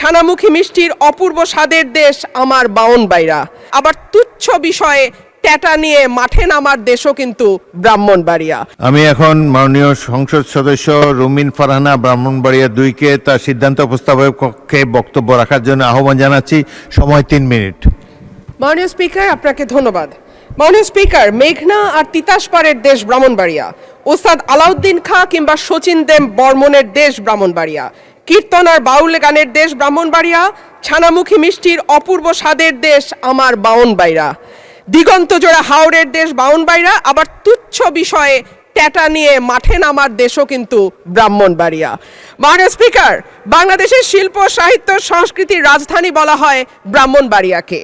ছানামুখী মিষ্টির অপূর্ব স্বাদের দেশ আমার বাউনবাড়িয়া। আবার তুচ্ছ বিষয়ে ট্যাটা নিয়ে মাঠে নামার দেশও কিন্তু ব্রাহ্মণবাড়িয়া। আমি এখন মাননীয় সংসদ সদস্য রুমিন ফারহানা ব্রাহ্মণবাড়িয়া 2-কে তার সিদ্ধান্ত উপস্থাপনের কক্ষে বক্তব্য রাখার জন্য আহ্বান জানাচ্ছি। সময় 3 মিনিট। মাননীয় স্পিকার, আপনাকে ধন্যবাদ। মাননীয় স্পিকার, মেঘনা আর তিতাসপাড়ের দেশ ব্রাহ্মণবাড়িয়া, ওস্তাদ আলাউদ্দিন খাঁ কিংবা শচীন দেব বর্মনের দেশ ব্রাহ্মণবাড়িয়া, কীর্তন আর বাউল গানের দেশ ব্রাহ্মণবাড়িয়া, ছানামুখী মিষ্টির অপূর্ব স্বাদের দেশ আমার বাউনবাড়িয়া, দিগন্ত জোড়া হাওড়ের দেশ বাউনবাড়িয়া। আবার তুচ্ছ বিষয়ে ট্যাটা নিয়ে মাঠে নামার দেশও কিন্তু ব্রাহ্মণবাড়িয়া। মাননীয় স্পিকার, বাংলাদেশের শিল্প সাহিত্য সংস্কৃতির রাজধানী বলা হয় ব্রাহ্মণবাড়িয়াকে।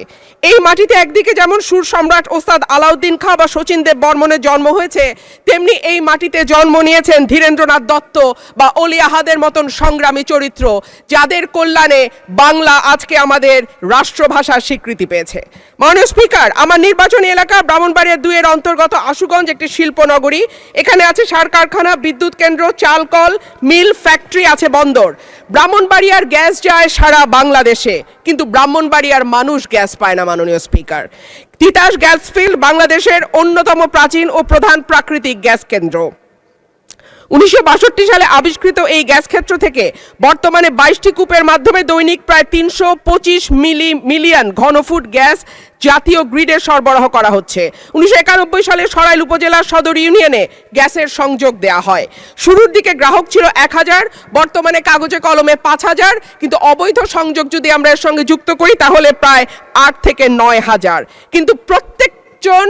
এই মাটিতে একদিকে যেমন সুর সম্রাট ওস্তাদ আলাউদ্দিন খাঁ বা শচীন দেব বর্মনের জন্ম হয়েছে, তেমনি এই মাটিতে জন্ম নিয়েছেন ধীরেন্দ্রনাথ দত্ত বা অলি আহাদের মতন সংগ্রামী চরিত্র, যাদের কল্যাণে বাংলা আজকে আমাদের রাষ্ট্রভাষার স্বীকৃতি পেয়েছে। মাননীয় স্পিকার, আমার নির্বাচনী এলাকা ব্রাহ্মণবাড়িয়া 2-এর অন্তর্গত আশুগঞ্জ একটি শিল্পনগরী। এখানে আছে সার কারখানা, বিদ্যুৎ কেন্দ্র, চালকল, মিল, ফ্যাক্টরি, আছে বন্দর। ব্রাহ্মণবাড়িয়ার গ্যাস যায় সারা বাংলাদেশে, কিন্তু ব্রাহ্মণবাড়িয়ার মানুষ গ্যাস পায় না। মাননীয় স্পিকার, তিতাস গ্যাস ফিল্ড বাংলাদেশের অন্যতম প্রাচীন ও প্রধান প্রাকৃতিক গ্যাস কেন্দ্র। 1962 সালে আবিষ্কৃত এই গ্যাস ক্ষেত্র থেকে বর্তমানে 22টি কূপের মাধ্যমে দৈনিক প্রায় 325 মিলিয়ন ঘনফুট গ্যাস জাতীয় গ্রিডে সরবরাহ করা হচ্ছে। 1991 সালে সরাইল উপজেলার সদর ইউনিয়নে গ্যাসের সংযোগ দেয়া হয়। শুরুর দিকে গ্রাহক ছিল 1000, বর্তমানে কাগজে কলমে 5000, কিন্তু অবৈধ সংযোগ যদি আমরা এর সঙ্গে যুক্ত করি তাহলে প্রায় 8 থেকে 9000। কিন্তু প্রত্যেকজন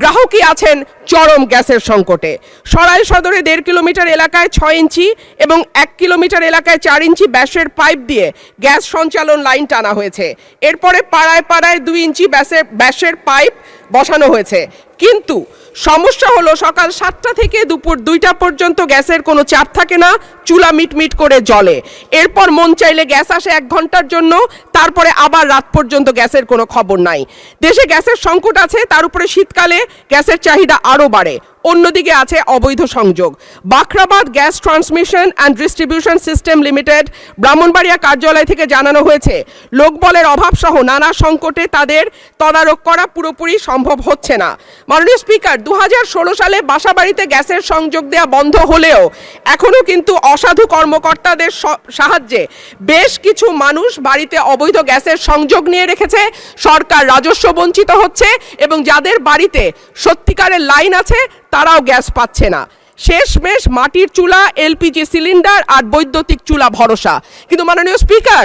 গ্রাহকই আছেন চরম গ্যাসের সংকটে। সরাইল সদরে 1.5 কিলোমিটার এলাকায় 6 ইঞ্চি এবং 1 কিলোমিটার এলাকায় 4 ইঞ্চি ব্যাসের পাইপ দিয়ে গ্যাস সঞ্চালন লাইন টানা হয়েছে। এরপরে পাড়ায় পাড়ায় 2 ইঞ্চি ব্যাসের পাইপ বসানো হয়েছে। কিন্তু সমস্যা হলো সকাল 7টা থেকে দুপুর 2টা পর্যন্ত গ্যাসের কোনো চাপ থাকে না, চুলা মিটমিট করে জ্বলে। এরপর মন চাইলে গ্যাস আসে 1 ঘন্টার জন্য, তারপরে আবার রাত পর্যন্ত গ্যাসের কোনো খবর নাই। দেশে গ্যাসের সংকট আছে, তার উপরে শীতকালে গ্যাসের চাহিদা আরও বাড়ে। অন্যদিকে আছে অবৈধ সংযোগ। Bakhrabad gas transmission and distribution system limited Brahmanbaria কার্যালয় থেকে জানানো হয়েছে, লোকবলের অভাব সহ নানা সংকটে তাদের তদারক করা পুরোপুরি সম্ভব হচ্ছে না। মাননীয় স্পিকার, 2016 সালে বাসাবাড়িতে গ্যাসের সংযোগ দেওয়া বন্ধ হলেও এখনও কিন্তু অসাধু কর্মকর্তাদের সাহায্যে বেশ কিছু মানুষ বাড়িতে অবৈধ গ্যাসের সংযোগ নিয়ে রেখেছে। সরকার রাজস্ব বঞ্চিত হচ্ছে এবং যাদের বাড়িতে সত্যিকারের লাইন আছে তারাও গ্যাস পাচ্ছে না। শেষমেশ মাটির চুলা, এলপিজি সিলিন্ডার আর বৈদ্যুতিক চুলা ভরসা। কিন্তু মাননীয় স্পিকার,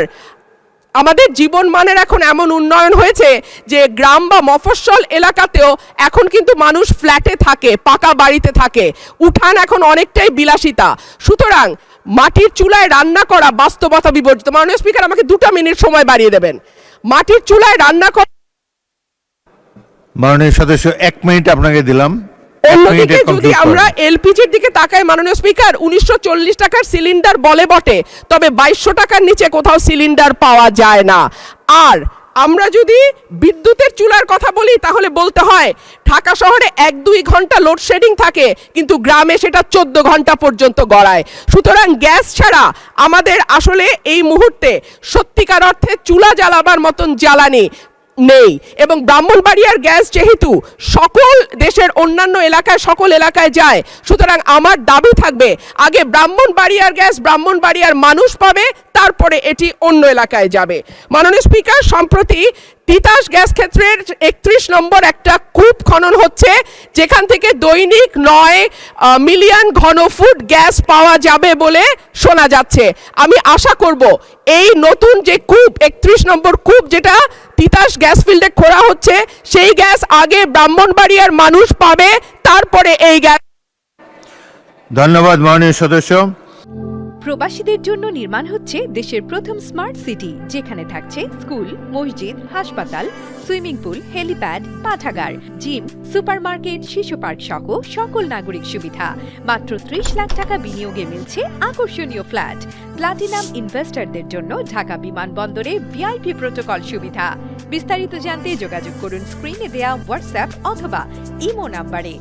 আমাদের জীবন মানের এখন এমন উন্নয়ন হয়েছে যে গ্রাম বা মফস্বল এলাকাতেও এখন কিন্তু মানুষ ফ্ল্যাটে থাকে, পাকা বাড়িতে থাকে, উঠান এখন অনেকটাই বিলাসিতা। সুতরাং মাটির চুলায় রান্না করা বাস্তবতা বিবর্জিত। মাননীয় স্পিকার, আমাকে 2টা মিনিট সময় বাড়িয়ে দেবেন। মাটির চুলায় রান্না করা, মাননীয় সদস্য 1 মিনিট আপনাকে দিলাম। অন্যদিকে যদি আমরা এলপিজির দিকে তাকাই মাননীয় স্পিকার, 1940 টাকার সিলিন্ডার বলে বটে, তবে 2200 টাকার নিচে কোথাও সিলিন্ডার পাওয়া যায় না। আর আমরা যদি বিদ্যুতের চুলার কথা বলি তাহলে বলতে হয় ঢাকা শহরে 1-2 ঘন্টা লোডশেডিং থাকে, কিন্তু গ্রামে সেটা 14 ঘন্টা পর্যন্ত গড়ায়। সুতরাং গ্যাস ছাড়া আমাদের আসলে এই মুহূর্তে সত্যিকার অর্থে চুলা জ্বালাবার মতন জ্বালানি নেই। এবং ব্রাহ্মণবাড়িয়ার গ্যাস যেহেতু সকল দেশের অন্যান্য এলাকায় সকল এলাকায় যায়, সুতরাং আমার দাবি থাকবে আগে ব্রাহ্মণবাড়িয়ার গ্যাস ব্রাহ্মণবাড়িয়ার মানুষ পাবে, তারপরে এটি অন্য এলাকায় যাবে। মাননীয় স্পিকার, সম্প্রতি তিতাস গ্যাস ক্ষেত্রের 31 নম্বর একটা কূপ খনন হচ্ছে, যেখান থেকে দৈনিক 9 মিলিয়ন ঘনফুট গ্যাস পাওয়া যাবে বলে শোনা যাচ্ছে। আমি আশা করব এই নতুন যে কূপ 31 নম্বর কূপ যেটা তিতাস গ্যাস ফিল্ডে খোঁড়া হচ্ছে, সেই গ্যাস আগে ব্রাহ্মণবাড়িয়ার মানুষ পাবে, তারপরে এই গ্যাস। ধন্যবাদ মাননীয় সদস্য। প্রবাসীদের জন্য নির্মাণ হচ্ছে দেশের প্রথম স্মার্ট সিটি, যেখানে থাকছে স্কুল, মসজিদ, হাসপাতাল, সুইমিং পুল, হেলিপ্যাড, পাঠাগার, জিম, সুপারমার্কেট, শিশু পার্ক সহ সকল নাগরিক সুবিধা। মাত্র 30 লাখ টাকা বিনিয়োগে মিলছে আকর্ষণীয় ফ্ল্যাট। প্লাটিনাম ইনভেস্টরদের জন্য ঢাকা বিমানবন্দরে ভিআইপি প্রোটোকল সুবিধা। বিস্তারিত জানতে যোগাযোগ করুন স্ক্রিনে দেয়া হোয়াটসঅ্যাপ অথবা ইমো নাম্বারে।